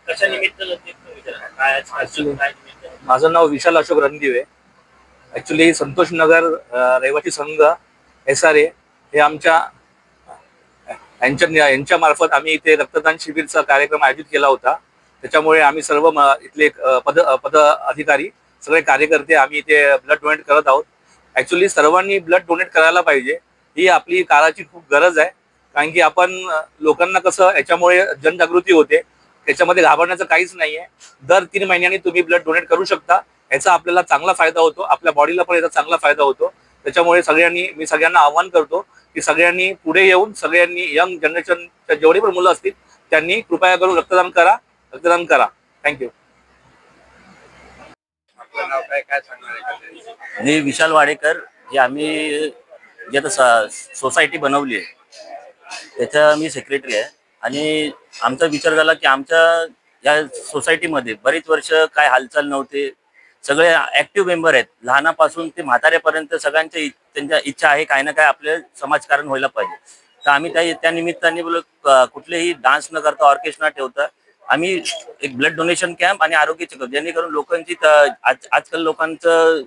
कशा निमित्त माझं नाव विशाल अशोक रणदिवे. ऍक्च्युली संतोष नगर रहिवासी संघ SRA हे आमच्या यांच्या मार्फत आम्ही इथे रक्तदान शिबिरचा कार्यक्रम आयोजित केला होता. त्याच्यामुळे आम्ही सर्व इथले पद अधिकारी सगळे कार्यकर्ते आम्ही इथे ब्लड डोनेट करत आहोत. ऍक्च्युली सर्वांनी ब्लड डोनेट करायला पाहिजे, ही आपली काळाची खूप गरज आहे. कारण की आपण लोकांना कसं याच्यामुळे जनजागृती होते, त्याच्यामध्ये घाबरण्याचं काहीच नाहीये. दर 3 महिन्यांनी तुम्ही ब्लड डोनेट करू शकता. याचा आपल्याला चांगला फायदा होतो, आपल्या बॉडीला पण याचा चांगला फायदा होतो. त्याच्यामुळे मी सगळ्यांना आवाहन करतो की सगळ्यांनी पुढे येऊन सगळ्यांनी यंग जनरेशनच्या जेवढे पण मुलं असतील त्यांनी कृपया करून रक्तदान करा. थँक्यू. आपलं नाव काय सांगणार? मी विशाल वाडेकर. जे आम्ही जे आता सोसायटी बनवली आहे त्याचा मी सेक्रेटरी आहे. आणि आमचा विचार झाला की आमच्या या सोसायटीमध्ये बरीच वर्ष काय हालचाल नव्हते. सगळे ऍक्टिव्ह मेंबर आहेत, लहानापासून ते म्हाताऱ्यापर्यंत सगळ्यांच्या त्यांच्या इच्छा आहे काय ना काय आपले समाजकारण व्हायला पाहिजे. तर आम्ही त्या निमित्ताने कुठलेही डान्स न करता ऑर्केस्ट्रा ठेवता आम्ही एक ब्लड डोनेशन कॅम्प आणि आरोग्य चेकअप, जेणेकरून लोकांची आजकाल लोकांचं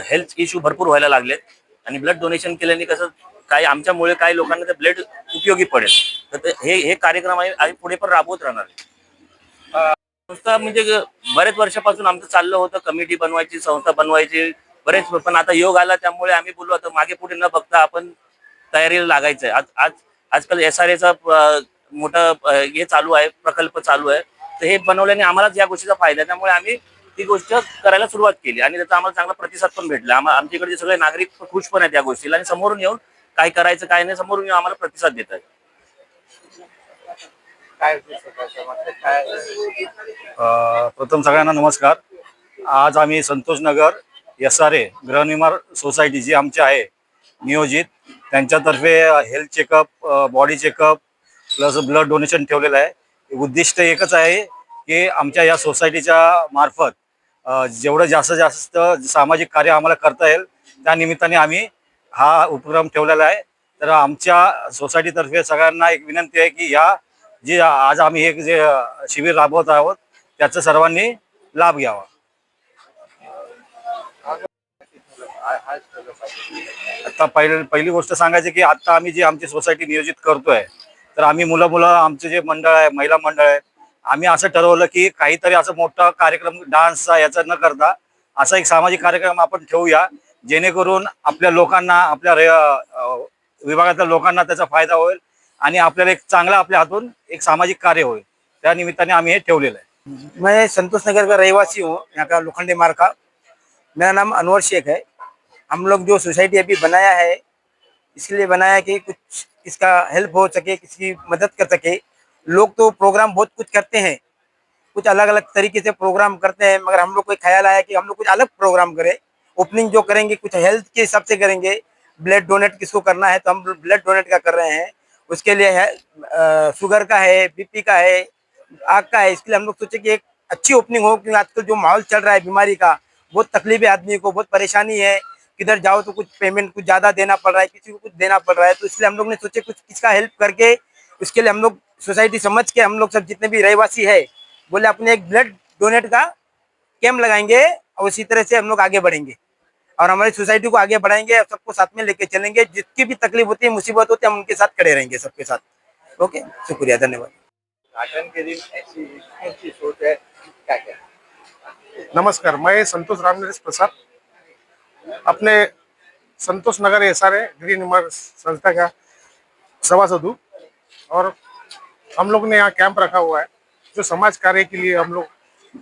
हेल्थ इश्यू भरपूर व्हायला लागलेत. आणि ब्लड डोनेशन केल्याने कसं काही आमच्यामुळे काही लोकांना ते ब्लड उपयोगी पडेल. तर हे कार्यक्रम आम्ही पुढे पण राबवत राहणार. संस्था म्हणजे बरेच वर्षापासून आमचं चाललं होतं, कमिटी बनवायची, संस्था बनवायची बरेच, पण आता योग आला त्यामुळे आम्ही बोललो आता मागे पुढे न बघता आपण तयारीला लागायचंय. आजकाल SRAचा मोठा हे चालू आहे, प्रकल्प चालू आहे. तर हे बनवल्याने आम्हालाच या गोष्टीचा फायदा आहे. त्यामुळे आम्ही ती गोष्ट करायला सुरुवात केली आणि त्याचा आम्हाला चांगला प्रतिसाद पण भेटला. आमच्या इकडचे सगळे नागरिक खुश पण आहेत या गोष्टीला आणि समोरून येऊन काय करायचं काय नाही समोरून येऊन आम्हाला प्रतिसाद देत आहेत. प्रथम सगळ्यांना नमस्कार. आज आम्ही संतोष नगर SRA गृहनिर्माण सोसायटी जी आमची आहे नियोजित, त्यांच्यातर्फे health checkup, body checkup plus blood donation ठेवलेलं आहे. उद्दिष्ट एकच आहे की आमच्या या सोसायटीच्या मार्फत जेवढं जास्तीत जास्त सामाजिक कार्य आम्हाला करता येईल त्या निमित्ताने आम्ही हा उपक्रम ठेवलेला आहे. तर आमच्या सोसायटीतर्फे सगळ्यांना एक विनंती आहे की जे आज आम्ही हे जे शिबिर राबवत आहोत त्याचा सर्वांनी लाभ घ्यावा. हाच ठेवलं पाहिजे. आता पहिली गोष्ट सांगायची की आता आम्ही जी आमची सोसायटी नियोजित करतोय, तर आम्ही मुलं आमचे जे मंडळ आहे, महिला मंडळ आहे, आम्ही असं ठरवलं की काहीतरी असं मोठा कार्यक्रम डान्सचा याचा न करता असा एक सामाजिक कार्यक्रम आपण ठेवूया, जेणेकरून आपल्या लोकांना, आपल्या विभागातल्या लोकांना त्याचा फायदा होईल आणि आपल्याला एक चांगला आपल्या हातून एक सामाजिक कार्य होईल. त्या निमित्ताने आम्ही हे ठेवलेलं आहे. मैं संतोष नगर का रहवासी हूँ, यहाँ का लोखंडे मार्ग का। मेरा नाम अनवर शेख है। हम लोग जो सोसाइटी अभी बनाया है, इसलिए बनाया कि कुछ इसका हेल्प हो सके, किसी की मदद कर सके। लोग तो प्रोग्राम बहुत कुछ करते हैं, कुछ अलग अलग तरीके से प्रोग्राम करते हैं, मगर हम लोग को ख्याल आया कि हम लोग कुछ अलग प्रोग्राम करें। ओपनिंग जो करेंगे कुछ हेल्थ के हिसाब से करेंगे। ब्लड डोनेट किसको करना है तो हम ब्लड डोनेट का कर रहे हैं। उसके लिए है शुगर का है, बीपी का है, आग का है। इसके लिए हम लोग सोचे कि एक अच्छी ओपनिंग हो, क्योंकि आजकल जो माहौल चल रहा है बीमारी का, बहुत तकलीफ है आदमी को, बहुत परेशानी है। किधर जाओ तो कुछ पेमेंट कुछ ज़्यादा देना पड़ रहा है, किसी को कुछ देना पड़ रहा है। तो इसलिए हम लोग ने सोचे कुछ किसका हेल्प करके, उसके लिए हम लोग सोसाइटी समझ के हम लोग सब जितने भी रहवासी है बोले अपने एक ब्लड डोनेट का कैंप लगाएंगे और उसी तरह से हम लोग आगे बढ़ेंगे और हमारी सोसाइटी को आगे बढ़ाएंगे और सबको साथ में लेके चलेंगे। जितकी भी तकलीफ होती है, मुसीबत होती है, हम उनके साथ खड़े रहेंगे सबके साथ। ओके, शुक्रिया, धन्यवाद। भाषण के दिन ऐसी कौन सी सोच है, क्या क्या? नमस्कार, मैं संतोष रामनरेश प्रसाद अपने संतोष नगर एसआरए गृह निर्माण संस्था का सभासद हूँ और हम लोग ने यहाँ कैंप रखा हुआ है जो समाज कार्य के लिए हम लोग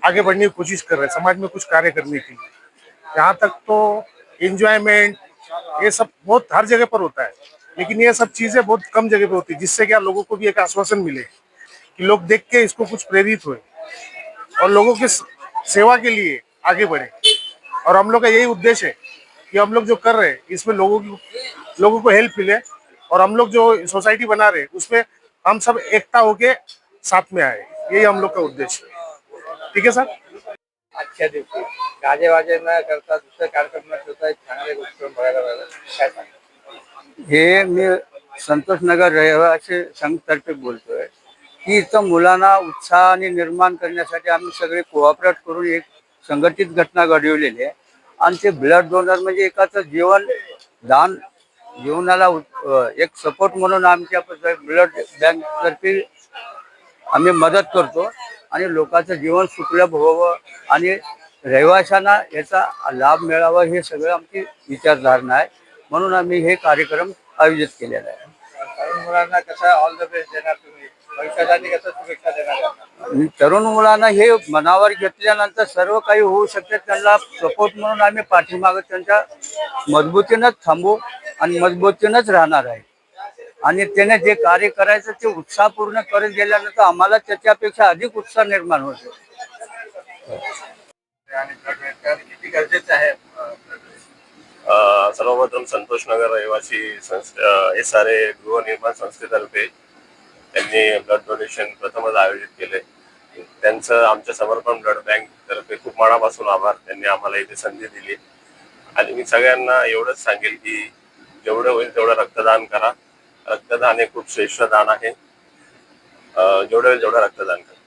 आगे बढ़ने की कोशिश कर रहे हैं, समाज में कुछ कार्य करने के लिए। यहाँ तक तो एंजॉयमेंट ये सब बहुत हर जगह पर होता है, लेकिन ये सब चीज़ें बहुत कम जगह पे होती है, जिससे क्या लोगों को भी एक आश्वासन मिले कि लोग देख के इसको कुछ प्रेरित हुए और लोगों की सेवा के लिए आगे बढ़े। और हम लोग का यही उद्देश्य है कि हम लोग जो कर रहे हैं इसमें लोगों को हेल्प मिले और हम लोग जो सोसाइटी बना रहे हैं उसमें हम सब एकता होके साथ में आए, यही हम लोग का उद्देश्य है। ठीक है सर। आजच्या दिवशी गाजे वाजे न करता दुसरे कार्यक्रम न ठेवता एक चांगले गोष्ट बघायला मिळालं, काय सांगा? हे मी संतोष नगर रहिवासी संघतर्फे बोलतोय की इथं मुलांना उत्साहाने निर्माण करण्यासाठी आम्ही सगळे कोऑपरेट करून एक संघटित घटना घडवलेली आहे आणि ते ब्लड डोनर म्हणजे एकाचं जीवन दान, जीवनाला एक सपोर्ट म्हणून आमच्या ब्लड बँक तर्फे आम्ही मदत करतो आणि लोकांचं जीवन सुलभ व्हावं आणि रहिवाशांना याचा लाभ मिळावा हे सगळं आमची विचारधारणा आहे, म्हणून आम्ही हे कार्यक्रम आयोजित केलेला आहे। तरुण मुलांना कसं ऑल द बेस्ट देणार तुम्ही, भविष्यासाठी कसं शुभेच्छा देणार? आणि तरुण मुलांना हे मनावर घेतल्यानंतर सर्व काही होऊ शकते, त्यांना सपोर्ट म्हणून आम्ही पाठीमागे त्यांच्या मजबूतीनंच थांबू आणि मजबूतीनंच राहणार आहे आणि त्याने जे कार्य करायचं ते उत्साहपूर्ण करत गेल्यानंतर आम्हाला त्याच्यापेक्षा अधिक उत्साह निर्माण होतो। आणि किती गरजेचं आहे? सर्वप्रथम संतोष नगर रहिवासी एसआरए गृहनिर्माण संस्थेतर्फे त्यांनी ब्लड डोनेशन प्रथमच आयोजित केले। त्यांचं आमच्या समर्पण ब्लड बँक तर्फे खूप मनापासून आभार, त्यांनी आम्हाला इथे संधी दिली आणि मी सगळ्यांना एवढंच सांगेल की जेवढं होईल तेवढं रक्तदान करा। रक्तदान हे खूप श्रेष्ठ दान आहे, जेवढं होईल तेवढं रक्तदान करा।